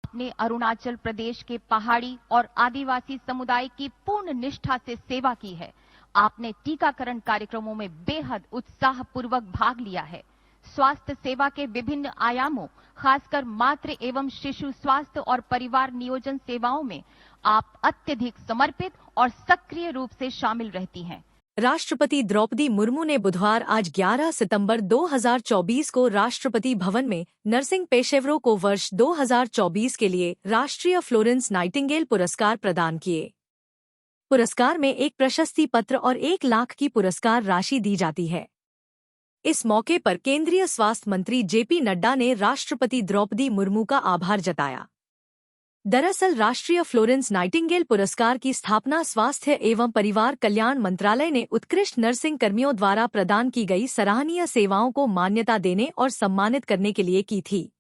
आपने अरुणाचल प्रदेश के पहाड़ी और आदिवासी समुदाय की पूर्ण निष्ठा से सेवा की है। आपने टीकाकरण कार्यक्रमों में बेहद उत्साहपूर्वक भाग लिया है। स्वास्थ्य सेवा के विभिन्न आयामों, खासकर मातृ एवं शिशु स्वास्थ्य और परिवार नियोजन सेवाओं में आप अत्यधिक समर्पित और सक्रिय रूप से शामिल रहती हैं। राष्ट्रपति द्रौपदी मुर्मू ने बुधवार आज 11 सितंबर 2024 को राष्ट्रपति भवन में नर्सिंग पेशेवरों को वर्ष 2024 के लिए राष्ट्रीय फ्लोरेंस नाइटिंगेल पुरस्कार प्रदान किए। पुरस्कार में एक प्रशस्ति पत्र और 1 लाख की पुरस्कार राशि दी जाती है। इस मौके पर केंद्रीय स्वास्थ्य मंत्री जेपी नड्डा ने राष्ट्रपति द्रौपदी मुर्मू का आभार जताया। दरअसल राष्ट्रीय फ्लोरेंस नाइटिंगेल पुरस्कार की स्थापना स्वास्थ्य एवं परिवार कल्याण मंत्रालय ने उत्कृष्ट नर्सिंग कर्मियों द्वारा प्रदान की गई सराहनीय सेवाओं को मान्यता देने और सम्मानित करने के लिए की थी।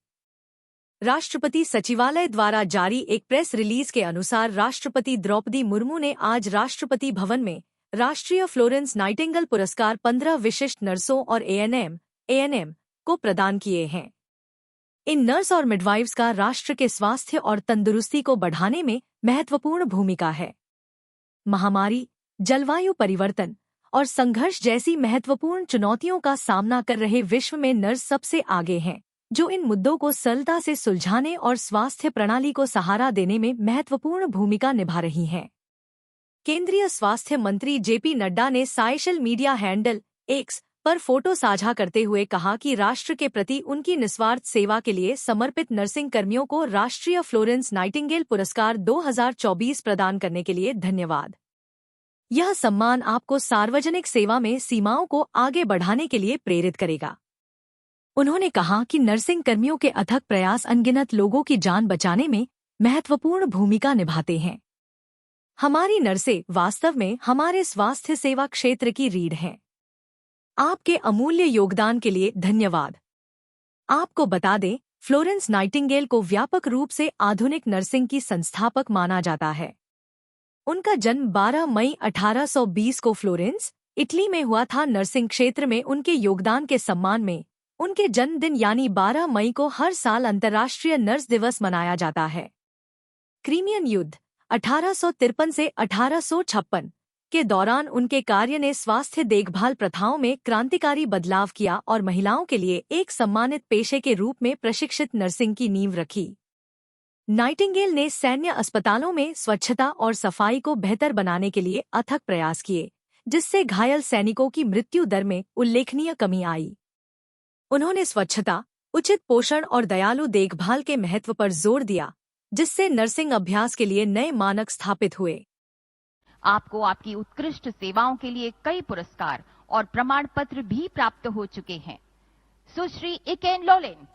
राष्ट्रपति सचिवालय द्वारा जारी एक प्रेस रिलीज के अनुसार राष्ट्रपति द्रौपदी मुर्मू ने आज राष्ट्रपति भवन में राष्ट्रीय फ्लोरेंस नाइटिंगेल पुरस्कार 15 विशिष्ट नर्सों और एएनएम को प्रदान किए हैं। इन नर्स और मिडवाइव्स का राष्ट्र के स्वास्थ्य और तंदुरुस्ती को बढ़ाने में महत्वपूर्ण भूमिका है। महामारी, जलवायु परिवर्तन और संघर्ष जैसी महत्वपूर्ण चुनौतियों का सामना कर रहे विश्व में नर्स सबसे आगे हैं, जो इन मुद्दों को सरलता से सुलझाने और स्वास्थ्य प्रणाली को सहारा देने में महत्वपूर्ण भूमिका निभा रही हैं। केंद्रीय स्वास्थ्य मंत्री जेपी नड्डा ने सोशल मीडिया हैंडल एक्स पर फोटो साझा करते हुए कहा कि राष्ट्र के प्रति उनकी निस्वार्थ सेवा के लिए समर्पित नर्सिंग कर्मियों को राष्ट्रीय फ्लोरेंस नाइटिंगेल पुरस्कार 2024 प्रदान करने के लिए धन्यवाद। यह सम्मान आपको सार्वजनिक सेवा में सीमाओं को आगे बढ़ाने के लिए प्रेरित करेगा। उन्होंने कहा कि नर्सिंग कर्मियों के अथक प्रयास अनगिनत लोगों की जान बचाने में महत्वपूर्ण भूमिका निभाते हैं। हमारी नर्सें वास्तव में हमारे स्वास्थ्य सेवा क्षेत्र की रीढ़ हैं। आपके अमूल्य योगदान के लिए धन्यवाद। आपको बता दें, फ्लोरेंस नाइटिंगेल को व्यापक रूप से आधुनिक नर्सिंग की संस्थापक माना जाता है। उनका जन्म 12 मई 1820 को फ्लोरेंस, इटली में हुआ था। नर्सिंग क्षेत्र में उनके योगदान के सम्मान में उनके जन्मदिन यानी 12 मई को हर साल अंतर्राष्ट्रीय नर्स दिवस मनाया जाता है। क्रीमियन युद्ध 1853 से 1856 के दौरान उनके कार्य ने स्वास्थ्य देखभाल प्रथाओं में क्रांतिकारी बदलाव किया और महिलाओं के लिए एक सम्मानित पेशे के रूप में प्रशिक्षित नर्सिंग की नींव रखी। नाइटिंगेल ने सैन्य अस्पतालों में स्वच्छता और सफाई को बेहतर बनाने के लिए अथक प्रयास किए, जिससे घायल सैनिकों की मृत्यु दर में उल्लेखनीय कमी आई। उन्होंने स्वच्छता, उचित पोषण और दयालु देखभाल के महत्व पर जोर दिया, जिससे नर्सिंग अभ्यास के लिए नए मानक स्थापित हुए। आपको आपकी उत्कृष्ट सेवाओं के लिए कई पुरस्कार और प्रमाण पत्र भी प्राप्त हो चुके हैं। सुश्री इकेन लोलेन,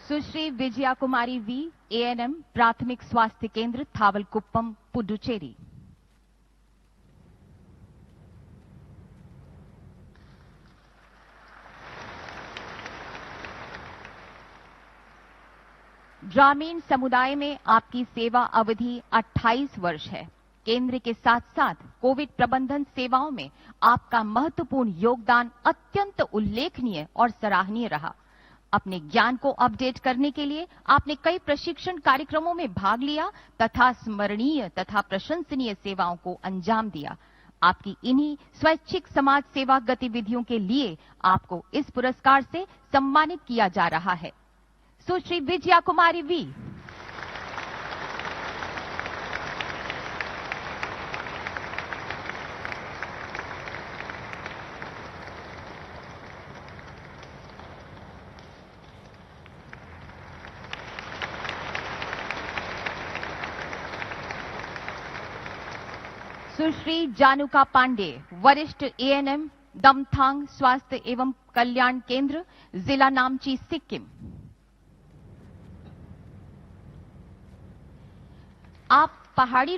सुश्री विजया कुमारी वी, एएनएम, प्राथमिक स्वास्थ्य केंद्र थावलकुप्पम, पुडुचेरी। ग्रामीण समुदाय में आपकी सेवा अवधि 28 वर्ष है। केंद्र के साथ साथ कोविड प्रबंधन सेवाओं में आपका महत्वपूर्ण योगदान अत्यंत उल्लेखनीय और सराहनीय रहा। अपने ज्ञान को अपडेट करने के लिए आपने कई प्रशिक्षण कार्यक्रमों में भाग लिया तथा स्मरणीय तथा प्रशंसनीय सेवाओं को अंजाम दिया। आपकी इन्हीं स्वैच्छिक समाज सेवा गतिविधियों के लिए आपको इस पुरस्कार से सम्मानित किया जा रहा है। सुश्री विजया कुमारी वी, सुश्री जानुका पांडे, वरिष्ठ एएनएम, दमथांग स्वास्थ्य एवं कल्याण केंद्र, जिला नामची, सिक्किम। आप पहाड़ी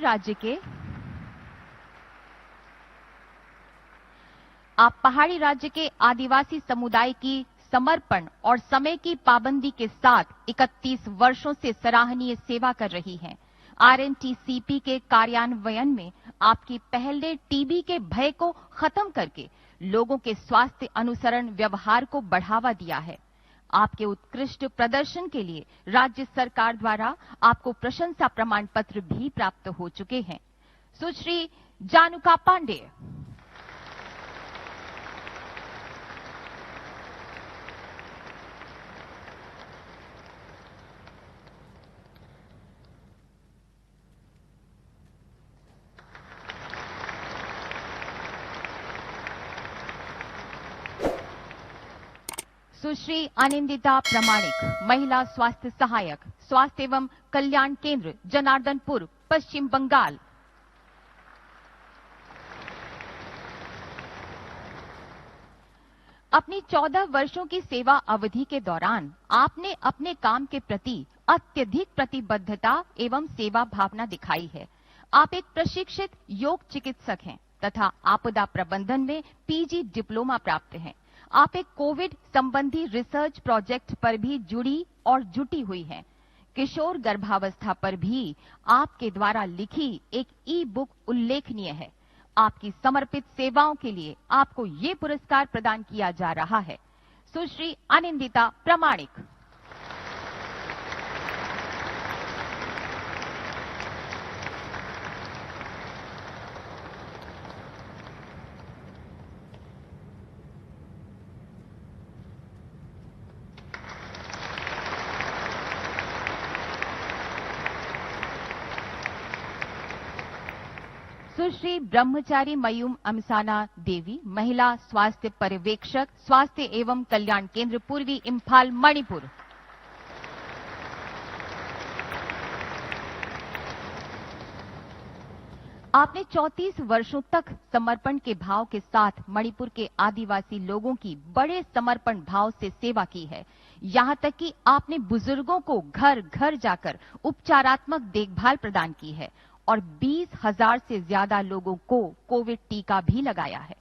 राज्य के आदिवासी समुदाय की समर्पण और समय की पाबंदी के साथ 31 वर्षों से सराहनीय सेवा कर रही हैं। RNTCP के कार्यान्वयन में आपकी पहल ने टीबी के भय को खत्म करके लोगों के स्वास्थ्य अनुसरण व्यवहार को बढ़ावा दिया है। आपके उत्कृष्ट प्रदर्शन के लिए राज्य सरकार द्वारा आपको प्रशंसा प्रमाण पत्र भी प्राप्त हो चुके हैं। सुश्री जानुका पांडे। सुश्री अनिंदिता प्रमाणिक, महिला स्वास्थ्य सहायक, स्वास्थ्य एवं कल्याण केंद्र, जनार्दनपुर, पश्चिम बंगाल। अपनी 14 वर्षों की सेवा अवधि के दौरान आपने अपने काम के प्रति अत्यधिक प्रतिबद्धता एवं सेवा भावना दिखाई है। आप एक प्रशिक्षित योग चिकित्सक हैं तथा आपदा प्रबंधन में PG डिप्लोमा प्राप्त हैं। आप एक कोविड संबंधी रिसर्च प्रोजेक्ट पर भी जुड़ी और जुटी हुई हैं। किशोर गर्भावस्था पर भी आपके द्वारा लिखी एक ई-बुक उल्लेखनीय है। आपकी समर्पित सेवाओं के लिए आपको ये पुरस्कार प्रदान किया जा रहा है। सुश्री अनिंदिता प्रमाणिक। सुश्री ब्रह्मचारी मयूम अमसाना देवी, महिला स्वास्थ्य पर्यवेक्षक, स्वास्थ्य एवं कल्याण केंद्र, पूर्वी इंफाल, मणिपुर। आपने 34 वर्षों तक समर्पण के भाव के साथ मणिपुर के आदिवासी लोगों की बड़े समर्पण भाव से सेवा की है। यहाँ तक कि आपने बुजुर्गों को घर घर जाकर उपचारात्मक देखभाल प्रदान की है और 20,000 से ज्यादा लोगों को कोविड टीका भी लगाया है।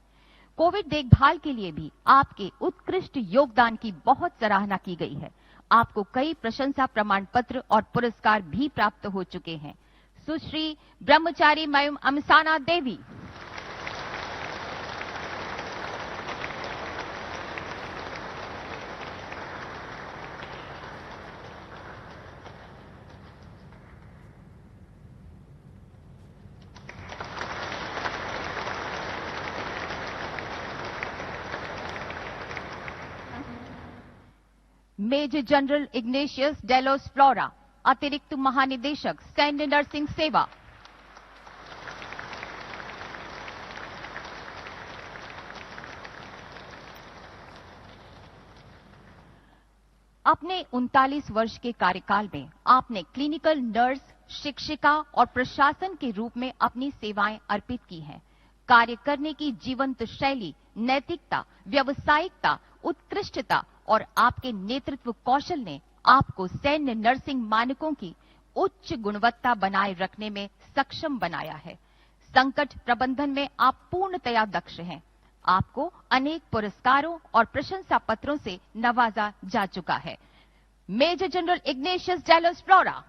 कोविड देखभाल के लिए भी आपके उत्कृष्ट योगदान की बहुत सराहना की गई है। आपको कई प्रशंसा प्रमाण पत्र और पुरस्कार भी प्राप्त हो चुके हैं। सुश्री ब्रह्मचारी मयूम अमसाना देवी। मेजर जनरल इग्नेशियस डेलोस फ्लोरा, अतिरिक्त महानिदेशक, सैन्य नर्सिंग सेवा। अपने 39 वर्ष के कार्यकाल में आपने क्लिनिकल नर्स, शिक्षिका और प्रशासन के रूप में अपनी सेवाएं अर्पित की हैं। कार्य करने की जीवंत शैली, नैतिकता, व्यावसायिकता, उत्कृष्टता और आपके नेतृत्व कौशल ने आपको सैन्य नर्सिंग मानकों की उच्च गुणवत्ता बनाए रखने में सक्षम बनाया है। संकट प्रबंधन में आप पूर्णतया दक्ष हैं। आपको अनेक पुरस्कारों और प्रशंसा पत्रों से नवाजा जा चुका है। Major general Ignatius Delos flora.